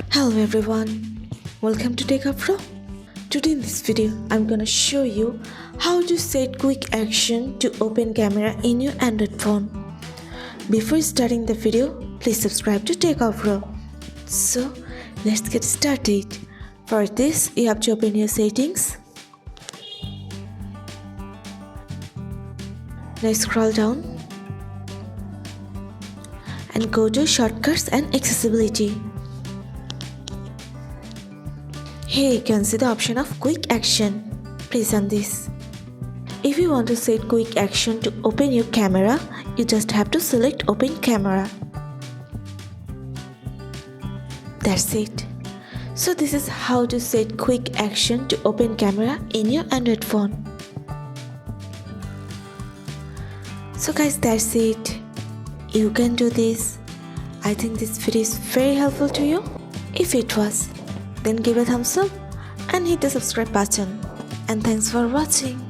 Hello everyone, welcome to Techavro. Today in this video, I'm gonna show you how to set quick action to open camera in your Android phone. Before starting the video, please subscribe to Techavro. So let's get started. For this, you have to open your settings. Now scroll down and go to shortcuts and accessibility. Here you can see the option of quick action. Press on this. If you want to set quick action to open your camera, you just have to select open camera. That's it. So this is how to set quick action to open camera in your Android phone. So guys, that's it. You can do this. I think this video is very helpful to you. If it was, then give a thumbs up and hit the subscribe button. And thanks for watching.